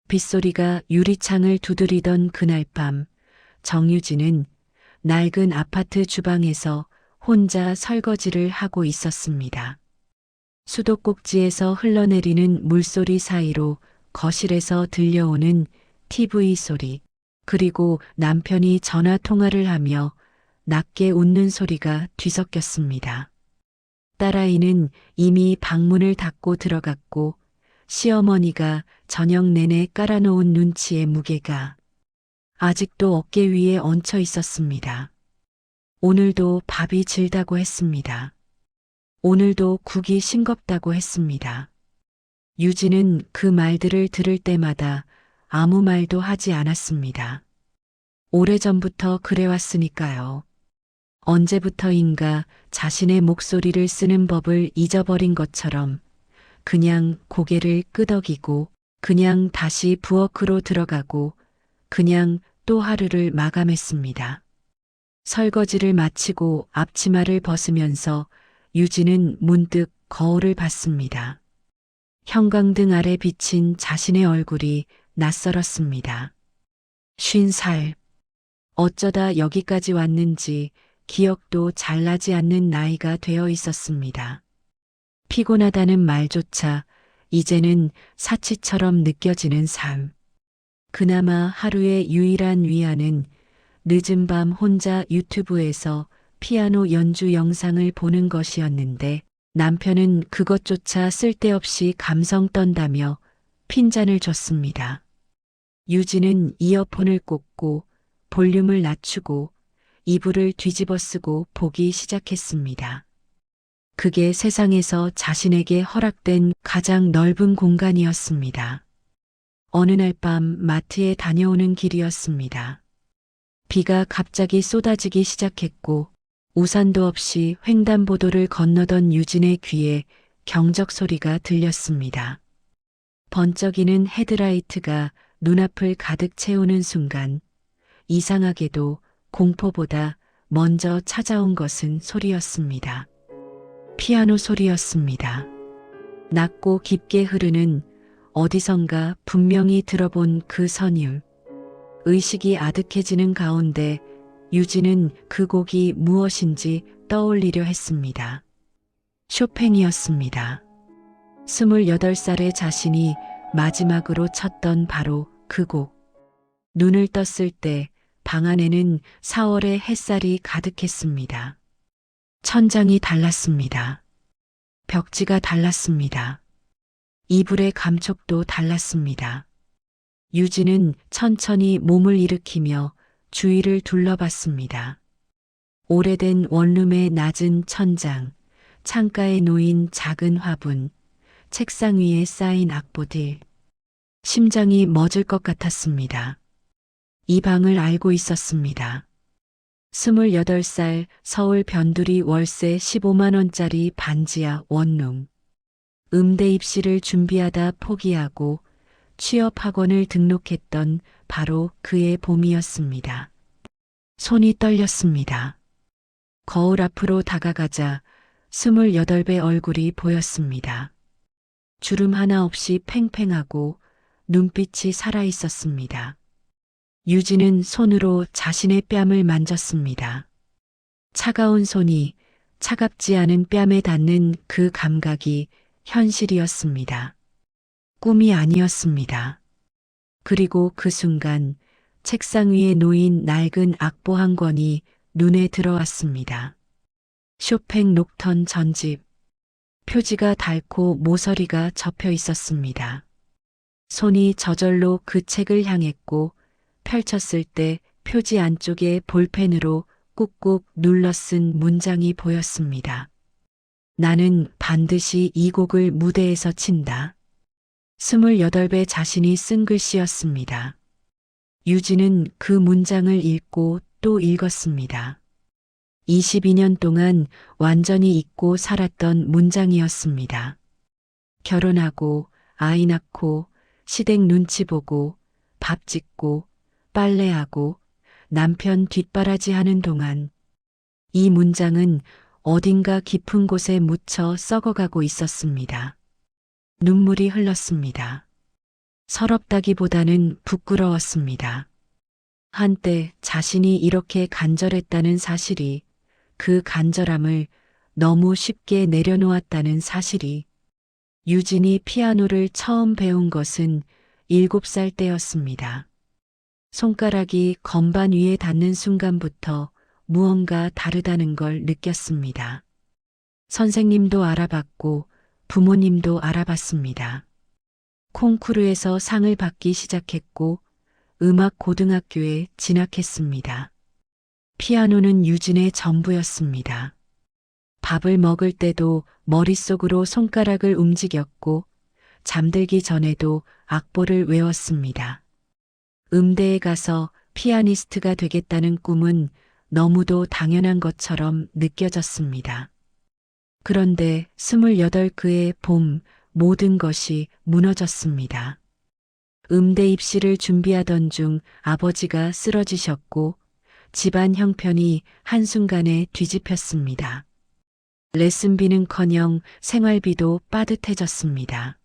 빗소리가 유리창을 두드리던 그날 밤, 정유진은 낡은 아파트 주방에서 혼자 설거지를 하고 있었습니다. 수도꼭지에서 흘러내리는 물소리 사이로 거실에서 들려오는 TV 소리, 그리고 남편이 전화 통화를 하며 낮게 웃는 소리가 뒤섞였습니다. 딸아이는 이미 방문을 닫고 들어갔고 시어머니가 저녁 내내 깔아놓은 눈치의 무게가 아직도 어깨 위에 얹혀 있었습니다. 오늘도 밥이 질다고 했습니다. 오늘도 국이 싱겁다고 했습니다. 유진은 그 말들을 들을 때마다 아무 말도 하지 않았습니다. 오래전부터 그래왔으니까요. 언제부터인가 자신의 목소리를 쓰는 법을 잊어버린 것처럼 그냥 고개를 끄덕이고 그냥 다시 부엌으로 들어가고 그냥 또 하루를 마감했습니다. 설거지를 마치고 앞치마를 벗으면서 유진은 문득 거울을 봤습니다. 형광등 아래 비친 자신의 얼굴이 낯설었습니다. 50살. 어쩌다 여기까지 왔는지 기억도 잘 나지 않는 나이가 되어 있었습니다. 피곤하다는 말조차 이제는 사치처럼 느껴지는 삶. 그나마 하루의 유일한 위안은 늦은 밤 혼자 유튜브에서 피아노 연주 영상을 보는 것이었는데 남편은 그것조차 쓸데없이 감성 떤다며 핀잔을 줬습니다. 유진은 이어폰을 꽂고 볼륨을 낮추고 이불을 뒤집어 쓰고 보기 시작했습니다. 그게 세상에서 자신에게 허락된 가장 넓은 공간이었습니다. 어느 날 밤 마트에 다녀오는 길이었습니다. 비가 갑자기 쏟아지기 시작했고 우산도 없이 횡단보도를 건너던 유진의 귀에 경적 소리가 들렸습니다. 번쩍이는 헤드라이트가 눈앞을 가득 채우는 순간 이상하게도 공포보다 먼저 찾아온 것은 소리였습니다. 피아노 소리였습니다. 낮고 깊게 흐르는 어디선가 분명히 들어본 그 선율. 의식이 아득해지는 가운데 유진은 그 곡이 무엇인지 떠올리려 했습니다. 쇼팽이었습니다. 28살의 자신이 마지막으로 쳤던 바로 그 곡. 눈을 떴을 때 방 안에는 4월의 햇살이 가득했습니다. 천장이 달랐습니다. 벽지가 달랐습니다. 이불의 감촉도 달랐습니다. 유진은 천천히 몸을 일으키며 주위를 둘러봤습니다. 오래된 원룸의 낮은 천장, 창가에 놓인 작은 화분, 책상 위에 쌓인 악보들. 심장이 멎을 것 같았습니다. 이 방을 알고 있었습니다. 28살 서울 변두리 월세 15만 원짜리 반지하 원룸. 음대 입시를 준비하다 포기하고 취업학원을 등록했던 바로 그의 봄이었습니다. 손이 떨렸습니다. 거울 앞으로 다가가자 28배 얼굴이 보였습니다. 주름 하나 없이 팽팽하고 눈빛이 살아있었습니다. 유진은 손으로 자신의 뺨을 만졌습니다. 차가운 손이 차갑지 않은 뺨에 닿는 그 감각이 현실이었습니다. 꿈이 아니었습니다. 그리고 그 순간 책상 위에 놓인 낡은 악보 한 권이 눈에 들어왔습니다. 쇼팽 녹턴 전집. 표지가 닳고 모서리가 접혀 있었습니다. 손이 저절로 그 책을 향했고 펼쳤을 때 표지 안쪽에 볼펜으로 꾹꾹 눌러 쓴 문장이 보였습니다. 나는 반드시 이 곡을 무대에서 친다. 28배 자신이 쓴 글씨였습니다. 유진은 그 문장을 읽고 또 읽었습니다. 22년 동안 완전히 잊고 살았던 문장이었습니다. 결혼하고 아이 낳고 시댁 눈치 보고 밥 짓고 빨래하고 남편 뒷바라지 하는 동안 이 문장은 어딘가 깊은 곳에 묻혀 썩어가고 있었습니다. 눈물이 흘렀습니다. 서럽다기보다는 부끄러웠습니다. 한때 자신이 이렇게 간절했다는 사실이, 그 간절함을 너무 쉽게 내려놓았다는 사실이. 유진이 피아노를 처음 배운 것은 7살 때였습니다. 손가락이 건반 위에 닿는 순간부터 무언가 다르다는 걸 느꼈습니다. 선생님도 알아봤고 부모님도 알아봤습니다. 콩쿠르에서 상을 받기 시작했고 음악 고등학교에 진학했습니다. 피아노는 유진의 전부였습니다. 밥을 먹을 때도 머릿속으로 손가락을 움직였고 잠들기 전에도 악보를 외웠습니다. 음대에 가서 피아니스트가 되겠다는 꿈은 너무도 당연한 것처럼 느껴졌습니다. 그런데 28 그의 봄 모든 것이 무너졌습니다. 음대 입시를 준비하던 중 아버지가 쓰러지셨고 집안 형편이 한순간에 뒤집혔습니다. 레슨비는커녕 생활비도 빠듯해졌습니다.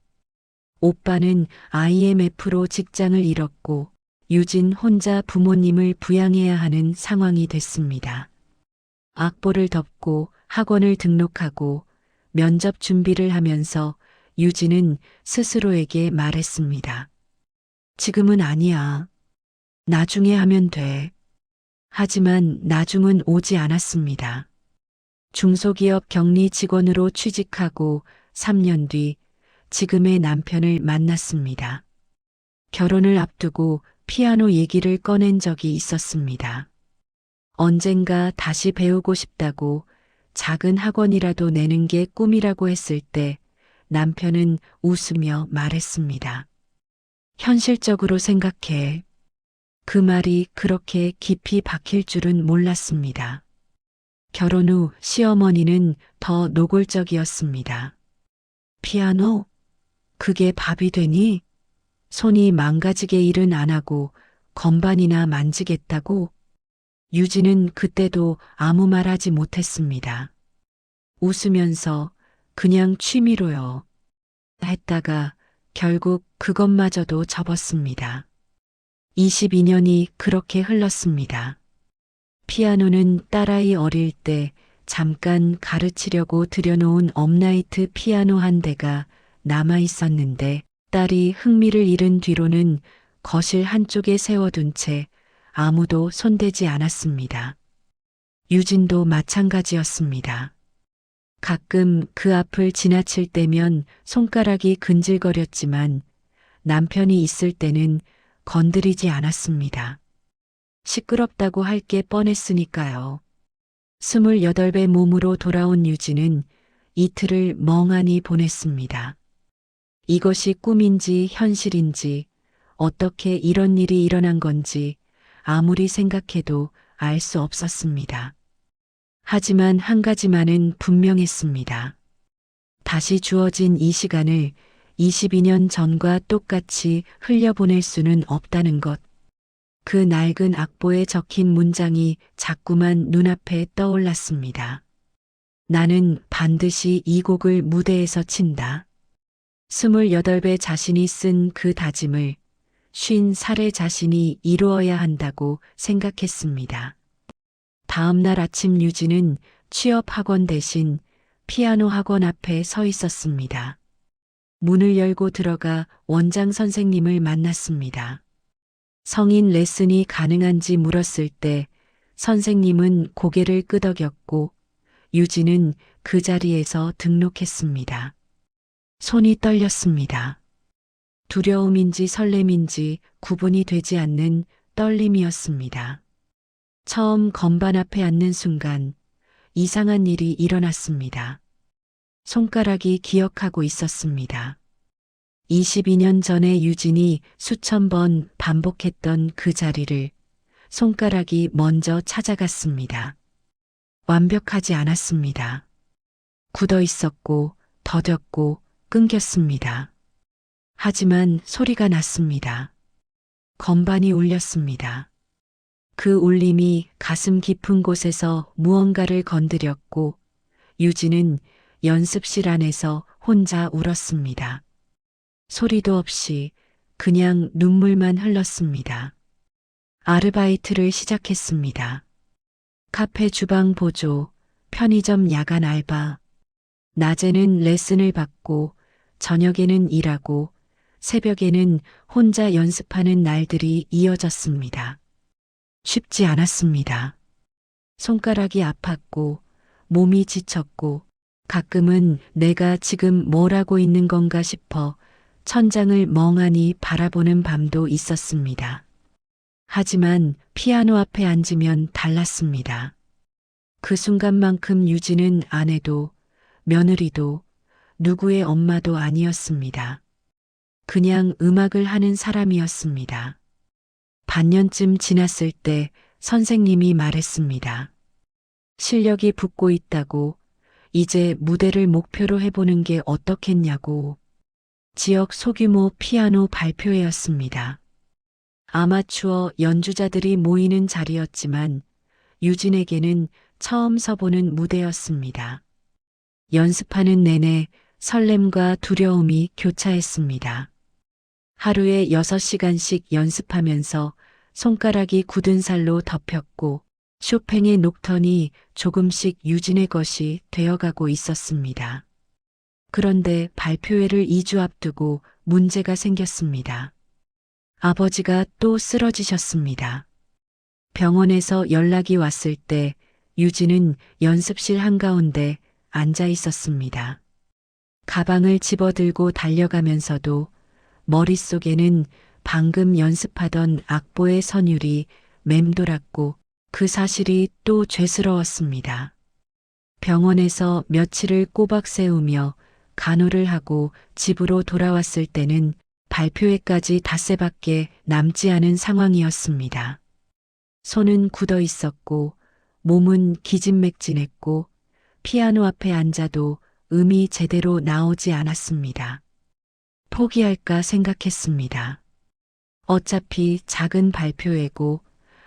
오빠는 IMF로 직장을 잃었고 유진 혼자 부모님을 부양해야 하는 상황이 됐습니다. 악보를 덮고 학원을 등록하고 면접 준비를 하면서 유진은 스스로에게 말했습니다. 지금은 아니야. 나중에 하면 돼. 하지만 나중은 오지 않았습니다. 중소기업 격리 직원으로 취직하고 3년 뒤 지금의 남편을 만났습니다. 결혼을 앞두고 피아노 얘기를 꺼낸 적이 있었습니다. 언젠가 다시 배우고 싶다고 작은 학원이라도 내는 게 꿈이라고 했을 때 남편은 웃으며 말했습니다. 현실적으로 생각해. 그 말이 그렇게 깊이 박힐 줄은 몰랐습니다. 결혼 후 시어머니는 더 노골적이었습니다. 피아노? 그게 밥이 되니? 손이 망가지게 일은 안 하고 건반이나 만지겠다고? 유진은 그때도 아무 말 하지 못했습니다. 웃으면서 그냥 취미로요. 했다가 결국 그것마저도 접었습니다. 22년이 그렇게 흘렀습니다. 피아노는 딸아이 어릴 때 잠깐 가르치려고 들여놓은 업라이트 피아노 한 대가 남아 있었는데 딸이 흥미를 잃은 뒤로는 거실 한쪽에 세워둔 채 아무도 손대지 않았습니다. 유진도 마찬가지였습니다. 가끔 그 앞을 지나칠 때면 손가락이 근질거렸지만 남편이 있을 때는 건드리지 않았습니다. 시끄럽다고 할 게 뻔했으니까요. 28배 몸으로 돌아온 유진은 이틀을 멍하니 보냈습니다. 이것이 꿈인지 현실인지 어떻게 이런 일이 일어난 건지 아무리 생각해도 알 수 없었습니다. 하지만 한 가지만은 분명했습니다. 다시 주어진 이 시간을 22년 전과 똑같이 흘려보낼 수는 없다는 것. 그 낡은 악보에 적힌 문장이 자꾸만 눈앞에 떠올랐습니다. 나는 반드시 이 곡을 무대에서 친다. 28배 자신이 쓴 그 다짐을 50살의 자신이 이루어야 한다고 생각했습니다. 다음 날 아침 유진은 취업학원 대신 피아노 학원 앞에 서 있었습니다. 문을 열고 들어가 원장 선생님을 만났습니다. 성인 레슨이 가능한지 물었을 때 선생님은 고개를 끄덕였고 유진은 그 자리에서 등록했습니다. 손이 떨렸습니다. 두려움인지 설렘인지 구분이 되지 않는 떨림이었습니다. 처음 건반 앞에 앉는 순간 이상한 일이 일어났습니다. 손가락이 기억하고 있었습니다. 22년 전에 유진이 수천 번 반복했던 그 자리를 손가락이 먼저 찾아갔습니다. 완벽하지 않았습니다. 굳어 있었고 더뎠고 끊겼습니다. 하지만 소리가 났습니다. 건반이 울렸습니다. 그 울림이 가슴 깊은 곳에서 무언가를 건드렸고 유진은 연습실 안에서 혼자 울었습니다. 소리도 없이 그냥 눈물만 흘렀습니다. 아르바이트를 시작했습니다. 카페 주방 보조, 편의점 야간 알바. 낮에는 레슨을 받고 저녁에는 일하고 새벽에는 혼자 연습하는 날들이 이어졌습니다. 쉽지 않았습니다. 손가락이 아팠고 몸이 지쳤고 가끔은 내가 지금 뭘 하고 있는 건가 싶어 천장을 멍하니 바라보는 밤도 있었습니다. 하지만 피아노 앞에 앉으면 달랐습니다. 그 순간만큼 유진은 아내도 며느리도 누구의 엄마도 아니었습니다. 그냥 음악을 하는 사람이었습니다. 반년쯤 지났을 때 선생님이 말했습니다. 실력이 붙고 있다고, 이제 무대를 목표로 해보는 게 어떻겠냐고. 지역 소규모 피아노 발표회였습니다. 아마추어 연주자들이 모이는 자리였지만 유진에게는 처음 서보는 무대였습니다. 연습하는 내내 설렘과 두려움이 교차했습니다. 하루에 6시간씩 연습하면서 손가락이 굳은 살로 덮였고 쇼팽의 녹턴이 조금씩 유진의 것이 되어가고 있었습니다. 그런데 발표회를 2주 앞두고 문제가 생겼습니다. 아버지가 또 쓰러지셨습니다. 병원에서 연락이 왔을 때 유진은 연습실 한가운데 앉아 있었습니다. 가방을 집어들고 달려가면서도 머릿속에는 방금 연습하던 악보의 선율이 맴돌았고 그 사실이 또 죄스러웠습니다. 병원에서 며칠을 꼬박 세우며 간호를 하고 집으로 돌아왔을 때는 발표회까지 닷새밖에 남지 않은 상황이었습니다. 손은 굳어 있었고 몸은 기진맥진했고 피아노 앞에 앉아도 음이 제대로 나오지 않았습니다. 포기할까 생각했습니다. 어차피 작은 발표회고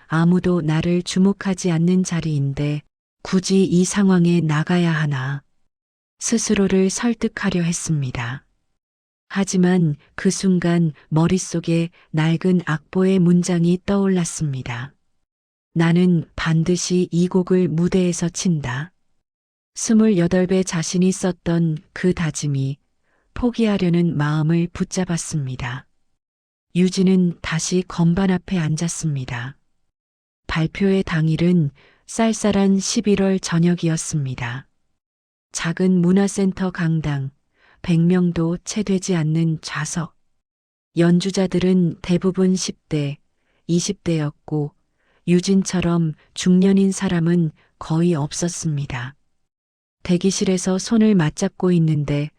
아무도 나를 주목하지 않는 자리인데 굳이 이 상황에 나가야 하나. 스스로를 설득하려 했습니다. 하지만 그 순간 머릿속에 낡은 악보의 문장이 떠올랐습니다. 나는 반드시 이 곡을 무대에서 친다. 28배 자신이 썼던 그 다짐이 포기하려는 마음을 붙잡았습니다. 유진은 다시 건반 앞에 앉았습니다. 발표회 당일은 쌀쌀한 11월 저녁이었습니다. 작은 문화센터 강당, 100명도 채 되지 않는 좌석. 연주자들은 대부분 10대, 20대였고 유진처럼 중년인 사람은 거의 없었습니다. 대기실에서 손을 맞잡고 있는데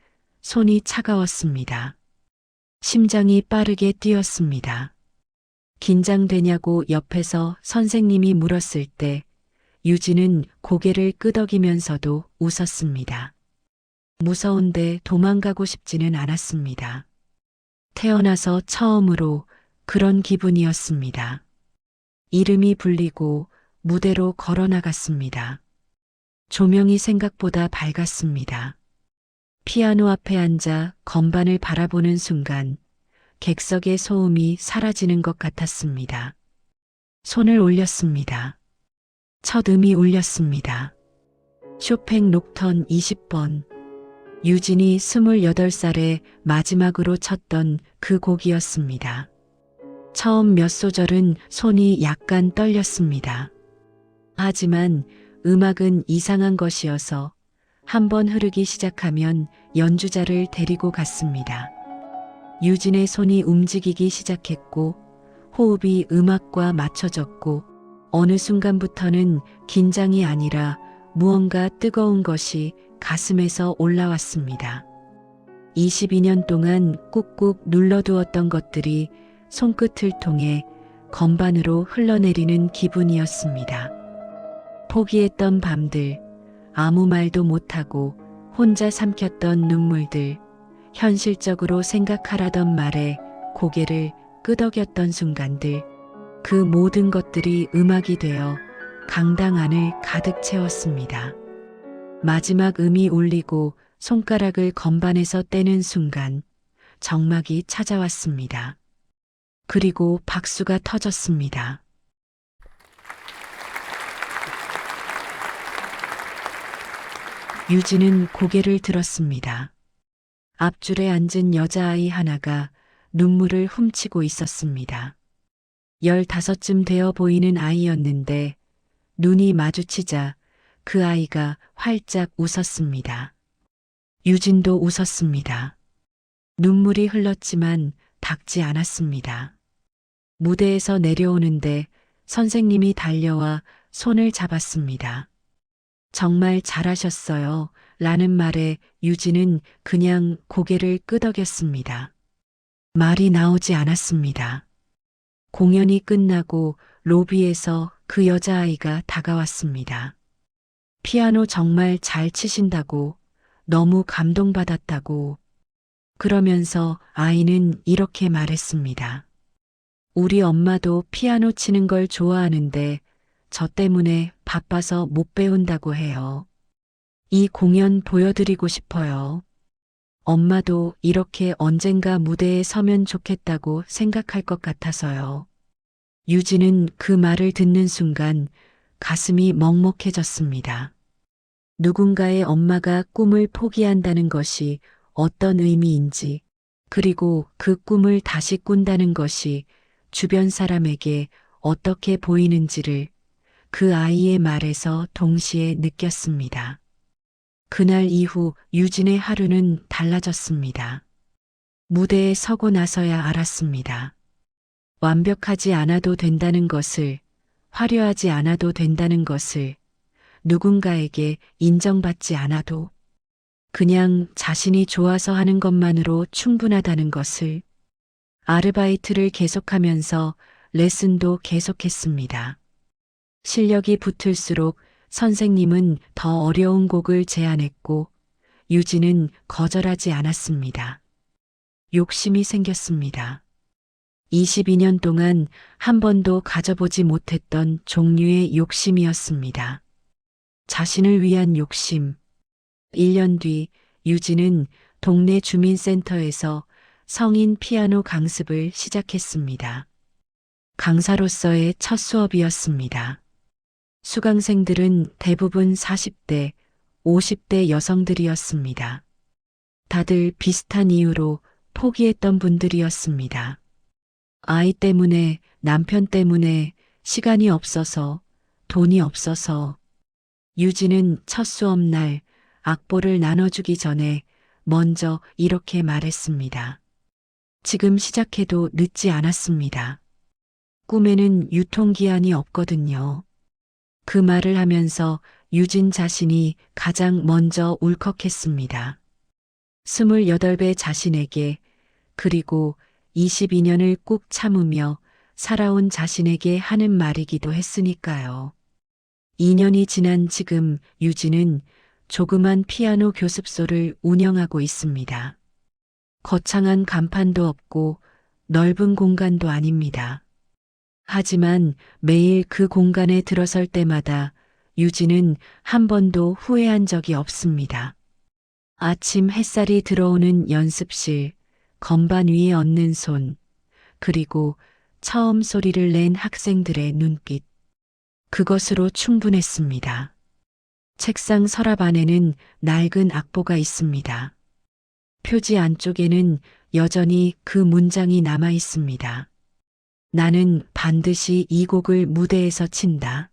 손이 차가웠습니다. 심장이 빠르게 뛰었습니다. 긴장되냐고 옆에서 선생님이 물었을 때 유진은 고개를 끄덕이면서도 웃었습니다. 무서운데 도망가고 싶지는 않았습니다. 태어나서 처음으로 그런 기분이었습니다. 이름이 불리고 무대로 걸어 나갔습니다. 조명이 생각보다 밝았습니다. 피아노 앞에 앉아 건반을 바라보는 순간 객석의 소음이 사라지는 것 같았습니다. 손을 올렸습니다. 첫 음이 울렸습니다. 쇼팽 녹턴 20번. 유진이 28살에 마지막으로 쳤던 그 곡이었습니다. 처음 몇 소절은 손이 약간 떨렸습니다. 하지만 음악은 이상한 것이어서 한번 흐르기 시작하면 연주자를 데리고 갔습니다. 유진의 손이 움직이기 시작했고 호흡이 음악과 맞춰졌고 어느 순간부터는 긴장이 아니라 무언가 뜨거운 것이 가슴에서 올라왔습니다. 22년 동안 꾹꾹 눌러두었던 것들이 손끝을 통해 건반으로 흘러내리는 기분이었습니다. 포기했던 밤들, 아무 말도 못하고 혼자 삼켰던 눈물들, 현실적으로 생각하라던 말에 고개를 끄덕였던 순간들, 그 모든 것들이 음악이 되어 강당 안을 가득 채웠습니다. 마지막 음이 울리고 손가락을 건반에서 떼는 순간 정막이 찾아왔습니다. 그리고 박수가 터졌습니다. 유진은 고개를 들었습니다. 앞줄에 앉은 여자아이 하나가 눈물을 훔치고 있었습니다. 15쯤 되어 보이는 아이였는데 눈이 마주치자 그 아이가 활짝 웃었습니다. 유진도 웃었습니다. 눈물이 흘렀지만 닦지 않았습니다. 무대에서 내려오는데 선생님이 달려와 손을 잡았습니다. 정말 잘하셨어요. 라는 말에 유진은 그냥 고개를 끄덕였습니다. 말이 나오지 않았습니다. 공연이 끝나고 로비에서 그 여자아이가 다가왔습니다. 피아노 정말 잘 치신다고, 너무 감동받았다고. 그러면서 아이는 이렇게 말했습니다. 우리 엄마도 피아노 치는 걸 좋아하는데 저 때문에 바빠서 못 배운다고 해요. 이 공연 보여드리고 싶어요. 엄마도 이렇게 언젠가 무대에 서면 좋겠다고 생각할 것 같아서요. 유진은 그 말을 듣는 순간 가슴이 먹먹해졌습니다. 누군가의 엄마가 꿈을 포기한다는 것이 어떤 의미인지, 그리고 그 꿈을 다시 꾼다는 것이 주변 사람에게 어떻게 보이는지를 그 아이의 말에서 동시에 느꼈습니다. 그날 이후 유진의 하루는 달라졌습니다. 무대에 서고 나서야 알았습니다. 완벽하지 않아도 된다는 것을, 화려하지 않아도 된다는 것을, 누군가에게 인정받지 않아도 그냥 자신이 좋아서 하는 것만으로 충분하다는 것을. 아르바이트를 계속하면서 레슨도 계속했습니다. 실력이 붙을수록 선생님은 더 어려운 곡을 제안했고 유진은 거절하지 않았습니다. 욕심이 생겼습니다. 22년 동안 한 번도 가져보지 못했던 종류의 욕심이었습니다. 자신을 위한 욕심. 1년 뒤 유진은 동네 주민센터에서 성인 피아노 강습을 시작했습니다. 강사로서의 첫 수업이었습니다. 수강생들은 대부분 40대, 50대 여성들이었습니다. 다들 비슷한 이유로 포기했던 분들이었습니다. 아이 때문에, 남편 때문에, 시간이 없어서, 돈이 없어서. 유진은 첫 수업 날 악보를 나눠주기 전에 먼저 이렇게 말했습니다. 지금 시작해도 늦지 않았습니다. 꿈에는 유통기한이 없거든요. 그 말을 하면서 유진 자신이 가장 먼저 울컥했습니다. 28배 자신에게, 그리고 22년을 꾹 참으며 살아온 자신에게 하는 말이기도 했으니까요. 2년이 지난 지금 유진은 조그만 피아노 교습소를 운영하고 있습니다. 거창한 간판도 없고 넓은 공간도 아닙니다. 하지만 매일 그 공간에 들어설 때마다 유진은 한 번도 후회한 적이 없습니다. 아침 햇살이 들어오는 연습실, 건반 위에 얹는 손, 그리고 처음 소리를 낸 학생들의 눈빛. 그것으로 충분했습니다. 책상 서랍 안에는 낡은 악보가 있습니다. 표지 안쪽에는 여전히 그 문장이 남아 있습니다. 나는 반드시 이 곡을 무대에서 친다.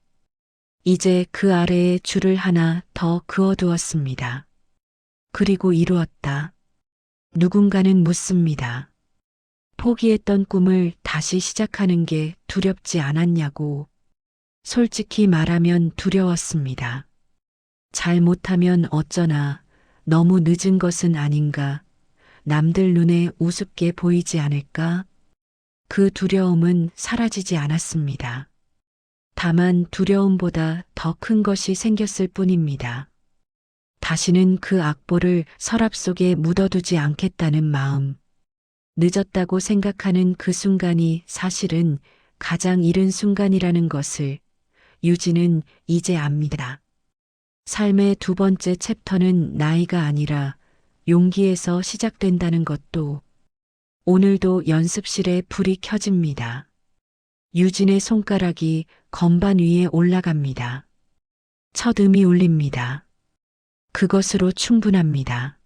이제 그 아래에 줄을 하나 더 그어두었습니다. 그리고 이루었다. 누군가는 묻습니다. 포기했던 꿈을 다시 시작하는 게 두렵지 않았냐고. 솔직히 말하면 두려웠습니다. 잘못하면 어쩌나, 너무 늦은 것은 아닌가, 남들 눈에 우습게 보이지 않을까? 그 두려움은 사라지지 않았습니다. 다만 두려움보다 더 큰 것이 생겼을 뿐입니다. 다시는 그 악보를 서랍 속에 묻어두지 않겠다는 마음. 늦었다고 생각하는 그 순간이 사실은 가장 이른 순간이라는 것을 유진은 이제 압니다. 삶의 두 번째 챕터는 나이가 아니라 용기에서 시작된다는 것도 오늘도 연습실에 불이 켜집니다. 유진의 손가락이 건반 위에 올라갑니다. 첫 음이 울립니다. 그것으로 충분합니다.